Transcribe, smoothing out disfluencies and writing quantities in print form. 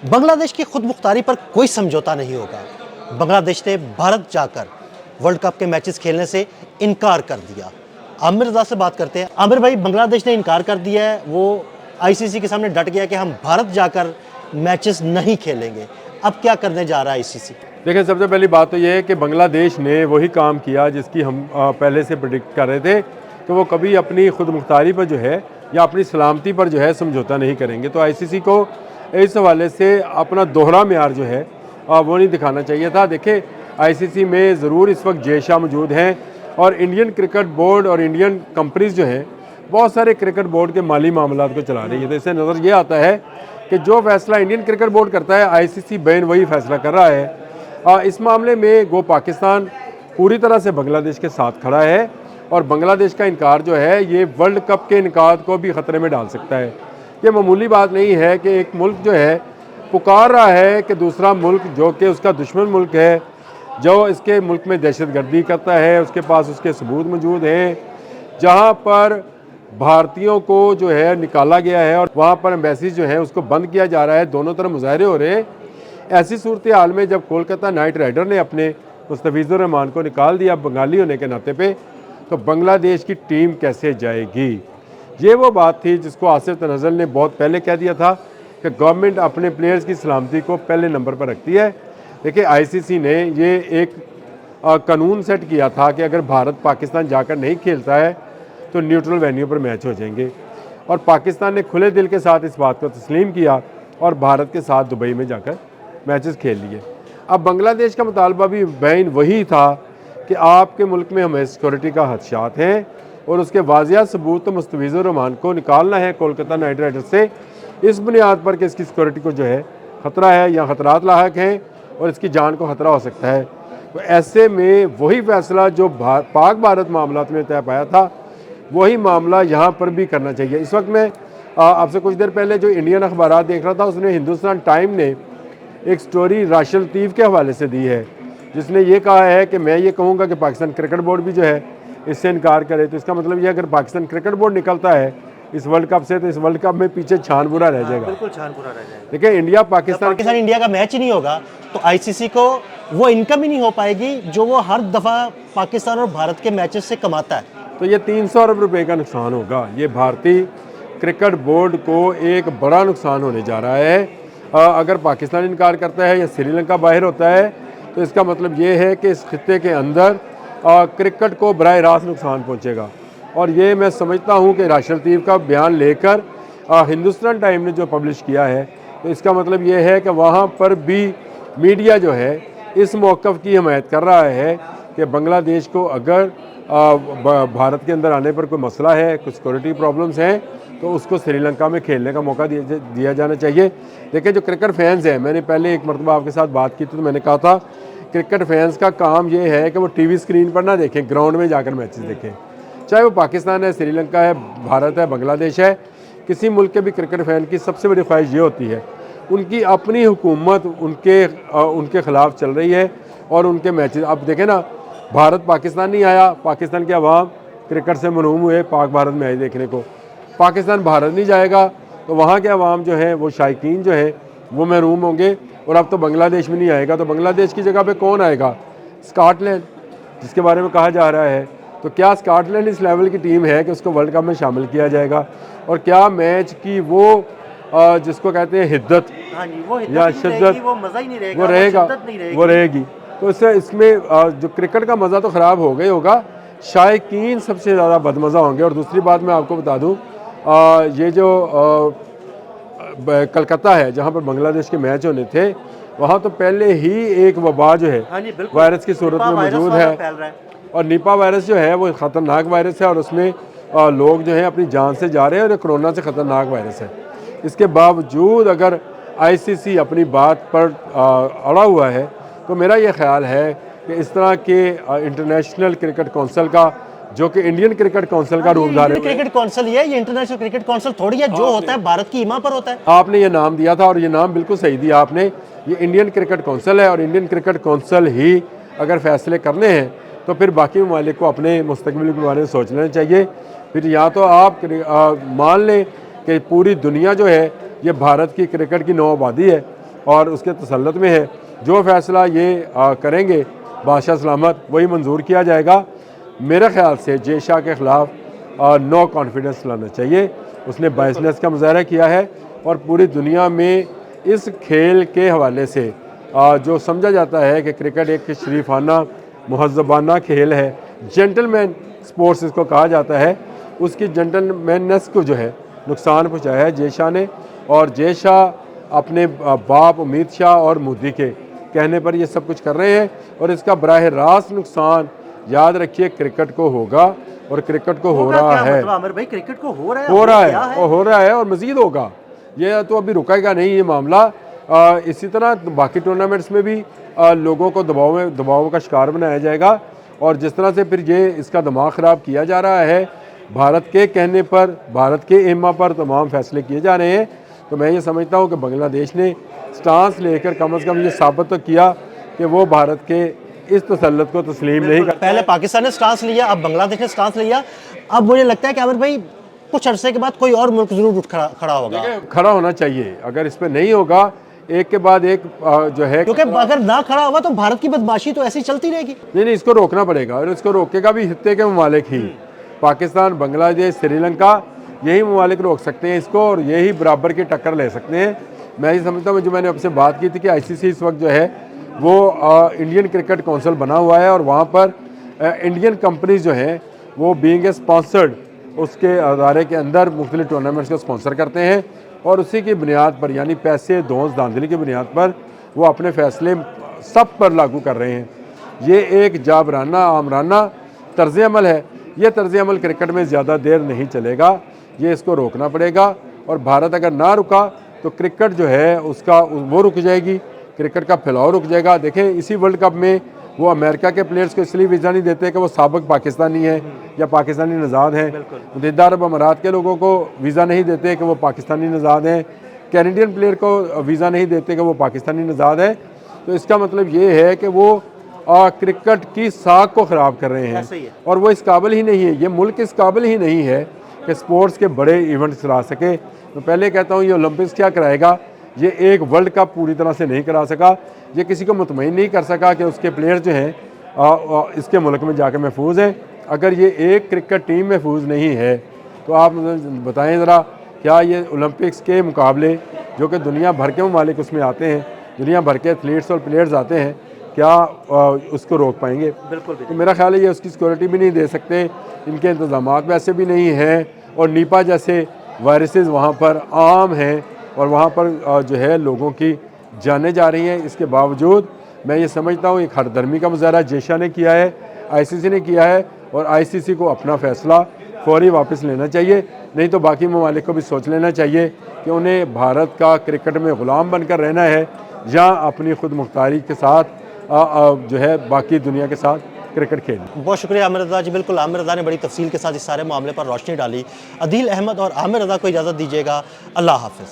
बांग्लादेश की खुद मुख्तारी पर कोई समझौता नहीं होगा। बांग्लादेश ने भारत जाकर वर्ल्ड कप के मैचेस खेलने से इनकार कर दिया। आमिर रज़ा से बात करते हैं। आमिर भाई, बांग्लादेश ने इनकार कर दिया है, वो आईसीसी के सामने डट गया कि हम भारत जाकर मैचेस नहीं खेलेंगे। अब क्या करने जा रहा है आईसीसी? देखिए, सबसे पहली बात तो ये है कि बांग्लादेश ने वही काम किया जिसकी हम पहले से प्रिडिक्ट कर रहे थे कि वो कभी अपनी खुद मुख्तारी पर जो है या अपनी सलामती पर जो है समझौता नहीं करेंगे। तो आईसीसी को इस हवाले से अपना दोहरा मेयार जो है वो नहीं दिखाना चाहिए था। देखिए, आईसीसी में ज़रूर इस वक्त जय शाह मौजूद हैं और इंडियन क्रिकेट बोर्ड और इंडियन कंपनीज जो हैं बहुत सारे क्रिकेट बोर्ड के माली मामलात को चला रही है। तो इससे नज़र ये आता है कि जो फैसला इंडियन क्रिकेट बोर्ड करता है, आईसीसी बैन वही फैसला कर रहा है। इस मामले में गो पाकिस्तान पूरी तरह से बांग्लादेश के साथ खड़ा है और बांग्लादेश का इनकार जो है ये वर्ल्ड कप के इनकाद को भी ख़तरे में डाल सकता है। ये मामूली बात नहीं है कि एक मुल्क जो है पुकार रहा है कि दूसरा मुल्क जो कि उसका दुश्मन मुल्क है, जो इसके मुल्क में दहशतगर्दी करता है, उसके पास उसके सबूत मौजूद हैं, जहाँ पर भारतीयों को जो है निकाला गया है और वहाँ पर एम्बेसी जो है उसको बंद किया जा रहा है, दोनों तरफ मुजाहरे हो रहे हैं। ऐसी सूरत हाल में जब कोलकाता नाइट राइडर ने अपने मुस्तफिजुर रहमान को निकाल दिया बंगाली होने के नाते पे, तो बांग्लादेश की टीम कैसे जाएगी? ये वो बात थी जिसको आसिफ तनज़्ज़ुल ने बहुत पहले कह दिया था कि गवर्नमेंट अपने प्लेयर्स की सलामती को पहले नंबर पर रखती है। देखिए, आईसीसी ने ये एक कानून सेट किया था कि अगर भारत पाकिस्तान जाकर नहीं खेलता है तो न्यूट्रल वेन्यू पर मैच हो जाएंगे, और पाकिस्तान ने खुले दिल के साथ इस बात को तस्लीम किया और भारत के साथ दुबई में जाकर मैचेस खेल लिए। अब बांग्लादेश का मुतालबा भी बैन वही था कि आपके मुल्क में हमें सिक्योरिटी का खदशात हैं और उसके वाज़िया सबूत तो मुस्तफिजुर रहमान को निकालना है कोलकाता नाइट राइडर्स से इस बुनियाद पर कि इसकी सिक्योरिटी को जो है ख़तरा है या ख़तरात लाहक हैं और इसकी जान को ख़तरा हो सकता है। तो ऐसे में वही फैसला जो पाक भारत मामला में तय पाया था वही मामला यहाँ पर भी करना चाहिए। इस वक्त मैं आपसे कुछ देर पहले जो इंडियन अखबार देख रहा था, उसमें हिंदुस्तान टाइम ने एक स्टोरी राशिद लतीफ़ के हवाले से दी है, जिसने ये कहा है कि मैं ये कहूँगा कि पाकिस्तान क्रिकेट बोर्ड भी जो है इससे इनकार करे। तो इसका मतलब ये अगर पाकिस्तान क्रिकेट बोर्ड निकलता है इस वर्ल्ड कप से तो इस वर्ल्ड कप में पीछे छान बुरा रह जाएगा। बिल्कुल छान बुरा रह जाएगा। देखिए, इंडिया पाकिस्तान इंडिया का मैच ही नहीं होगा तो आईसीसी को वो इनकम ही नहीं हो पाएगी जो वो हर दफ़ा पाकिस्तान और भारत के मैचेस से कमाता है। तो ये 300 अरब रुपए का नुकसान होगा। ये भारतीय क्रिकेट बोर्ड को एक बड़ा नुकसान होने जा रहा है। अगर पाकिस्तान इनकार करता है या श्रीलंका बाहर होता है तो इसका मतलब ये है कि इस खित्ते के अंदर क्रिकेट को बराह रास्त नुकसान पहुंचेगा। और ये मैं समझता हूं कि राशिद लतीफ़ का बयान लेकर हिंदुस्तान टाइम ने जो पब्लिश किया है तो इसका मतलब ये है कि वहाँ पर भी मीडिया जो है इस मौक़िफ़ की हिमायत कर रहा है कि बांग्लादेश को अगर भारत के अंदर आने पर कोई मसला है, कुछ सिक्योरिटी प्रॉब्लम्स हैं, तो उसको श्रीलंका में खेलने का मौका दिया जाना चाहिए। देखिए, जो क्रिकेट फैंस हैं, मैंने पहले एक मरतबा आपके साथ बात की थी तो मैंने कहा था क्रिकेट फैंस का काम ये है कि वो टीवी स्क्रीन पर ना देखें, ग्राउंड में जाकर मैचेस देखें। चाहे वो पाकिस्तान है, श्रीलंका है, भारत है, बांग्लादेश है, किसी मुल्क के भी क्रिकेट फ़ैन की सबसे बड़ी ख्वाहिश ये होती है उनकी अपनी हुकूमत उनके ख़िलाफ़ चल रही है और उनके मैचेस। अब देखें ना, भारत पाकिस्तान नहीं आया, पाकिस्तान के अवाम क्रिकेट से महरूम हुए पाक भारत मैच देखने को। पाकिस्तान भारत नहीं जाएगा तो वहाँ के अवाम जो है वो शायकीन जो है वो महरूम होंगे। और अब तो बांग्लादेश में नहीं आएगा तो बांग्लादेश की जगह पे कौन आएगा? स्कॉटलैंड, जिसके बारे में कहा जा रहा है। तो क्या स्कॉटलैंड इस लेवल की टीम है कि उसको वर्ल्ड कप में शामिल किया जाएगा? और क्या मैच की वो जिसको कहते हैं हिद्दत या शिद्दत, वो मज़ा ही नहीं रहेगा, वो रहेगा, वो रहेगी। तो इससे इसमें जो क्रिकेट का मज़ा तो ख़राब हो गई होगा, शायकीन सबसे ज़्यादा बदमज़ा होंगे। और दूसरी बात मैं आपको बता दूं, ये जो कलकत्ता है जहाँ पर बांग्लादेश के मैच होने थे, वहाँ तो पहले ही एक वबा जो है वायरस की सूरत में मौजूद है। और निपा वायरस जो है वो ख़तरनाक वायरस है और उसमें लोग जो हैं अपनी जान से जा रहे हैं और कोरोना से ख़तरनाक वायरस है। इसके बावजूद अगर आईसीसी अपनी बात पर अड़ा हुआ है तो मेरा ये ख्याल है कि इस तरह के इंटरनेशनल क्रिकेट काउंसिल का, जो कि इंडियन क्रिकेट काउंसिल का रूपदार है, क्रिकेट काउंसिल ये इंटरनेशनल क्रिकेट काउंसिल थोड़ी है, जो होता है भारत की ईमा पर होता है। आपने ये नाम दिया था और ये नाम बिल्कुल सही दिया आपने। ये इंडियन क्रिकेट काउंसिल है और इंडियन क्रिकेट काउंसिल ही अगर फैसले करने हैं तो फिर बाकी ममालिक को अपने मुस्तकबिल के बारे में सोच लेना चाहिए। फिर या तो आप मान लें कि पूरी दुनिया जो है ये भारत की क्रिकेट की नौ आबादी है और उसके तसल्लुत में है। जो फैसला ये करेंगे बादशाह सलामत वही मंजूर किया जाएगा। मेरे ख्याल से जय शाह के ख़िलाफ़ नो कॉन्फिडेंस लाना चाहिए। उसने बाइसनेस का मुजाहरा किया है और पूरी दुनिया में इस खेल के हवाले से जो समझा जाता है कि क्रिकेट एक शरीफाना महज़बाना खेल है, जेंटलमैन स्पोर्ट्स इसको कहा जाता है, उसकी जेंटलमैननेस को जो है नुकसान पहुँचाया है जय शाह ने। और जय शाह अपने बाप अमित शाह और मोदी के कहने पर ये सब कुछ कर रहे हैं और इसका बराह रास्त नुकसान याद रखिए क्रिकेट को होगा और क्रिकेट को हो रहा है। मतलब आमिर भाई क्रिकेट को हो रहा है, हो रहा है और मज़ीद होगा। ये तो अभी रुकेगा नहीं ये मामला। इसी तरह बाकी टूर्नामेंट्स में भी लोगों को दबाव का शिकार बनाया जाएगा और जिस तरह से फिर ये इसका दिमाग ख़राब किया जा रहा है, भारत के कहने पर, भारत के एमा पर तमाम फैसले किए जा रहे हैं, तो मैं ये समझता हूँ कि बांग्लादेश ने स्टांस लेकर कम से कम ये साबित तो किया कि वो भारत के इस तसल्लुत को तस्लीम नहीं करता। पहले पाकिस्तान ने स्टांस लिया, अब बांग्लादेश ने स्टांस लिया। अब मुझे लगता है कि आमिर भाई कुछ अरसे के बाद कोई और मुल्क जरूर उठ खड़ा होगा। खड़ा होना चाहिए, अगर इस पर नहीं होगा एक के बाद एक जो है, क्योंकि अगर ना खड़ा हुआ तो भारत की बदमाशी तो ऐसी चलती रहेगी। नहीं, इसको रोकना पड़ेगा और इसको रोकेगा भी हिस्से के ममालिक ही। पाकिस्तान, बांग्लादेश, श्रीलंका, यही ममालिक रोक सकते हैं इसको और यही बराबर की टक्कर ले सकते हैं। मैं ये समझता हूँ, जो मैंने आपसे बात की थी कि ICC इस वक्त जो है वो इंडियन क्रिकेट काउंसिल बना हुआ है और वहाँ पर इंडियन कंपनीज जो हैं वो बीइंग ए स्पॉन्सर्ड उसके अदारे के अंदर मुख्तलिफ टूर्नामेंट्स को स्पॉन्सर करते हैं और उसी की बुनियाद पर, यानी पैसे धौंस धांधली की बुनियाद पर वो अपने फैसले सब पर लागू कर रहे हैं। ये एक जाबराना आमराना तर्ज अमल है। ये तर्ज अमल क्रिकेट में ज़्यादा देर नहीं चलेगा, ये इसको रोकना पड़ेगा और भारत अगर ना रुका तो क्रिकेट जो है उसका वो रुक जाएगी, क्रिकेट का फैलाव रुक जाएगा। देखें इसी वर्ल्ड कप में वो अमेरिका के प्लेयर्स को इसलिए वीज़ा नहीं देते कि वो साबिक पाकिस्तानी हैं या पाकिस्तानी नज़ाद हैं। मुत्तहिदा अरब अमारात के लोगों को वीज़ा नहीं देते कि वो पाकिस्तानी नज़ाद हैं। कैनेडियन प्लेयर को वीज़ा नहीं देते कि वो पाकिस्तानी नज़ाद है। तो इसका मतलब ये है कि वो क्रिकेट की साख को ख़राब कर रहे हैं और वो इस काबिल ही नहीं है, ये मुल्क इस काबिल ही नहीं है कि स्पोर्ट्स के बड़े इवेंट्स करा सके। तो पहले कहता हूँ ये ओलंपिक्स क्या कराएगा, ये एक वर्ल्ड कप पूरी तरह से नहीं करा सका, ये किसी को मुतमईन नहीं कर सका कि उसके प्लेयर जो हैं इसके मुल्क में जाकर महफूज हैं। अगर ये एक क्रिकेट टीम महफूज नहीं है तो आप बताएं ज़रा, क्या ये ओलंपिक्स के मुकाबले जो कि दुनिया भर के ममालिक उसमें आते हैं, दुनिया भर के एथलीट्स और प्लेयर्स आते हैं, क्या उसको रोक पाएंगे? बिल्कुल। तो मेरा ख्याल है ये उसकी सिक्योरिटी भी नहीं दे सकते, इनके इंतज़ामात वैसे भी नहीं हैं और नीपा जैसे वायरसेस वहाँ पर आम हैं और वहाँ पर जो है लोगों की जाने जा रही हैं। इसके बावजूद मैं ये समझता हूँ एक हरदर्मी का मुजाहरा जय शाह ने किया है, ICC ने किया है और ICC को अपना फ़ैसला फौरी वापस लेना चाहिए, नहीं तो बाकी ममालिक को भी सोच लेना चाहिए कि उन्हें भारत का क्रिकेट में ग़ुलाम बनकर रहना है या अपनी खुद मुख्तारी के साथ जो है बाकी दुनिया के साथ क्रिकेट खेल। बहुत शुक्रिया आमिर रज़ा जी। बिल्कुल, आमिर रज़ा ने बड़ी तफसील के साथ इस सारे मामले पर रोशनी डाली। अदील अहमद और आमिर रज़ा को इजाज़त दीजिएगा। अल्लाह हाफ़िज़।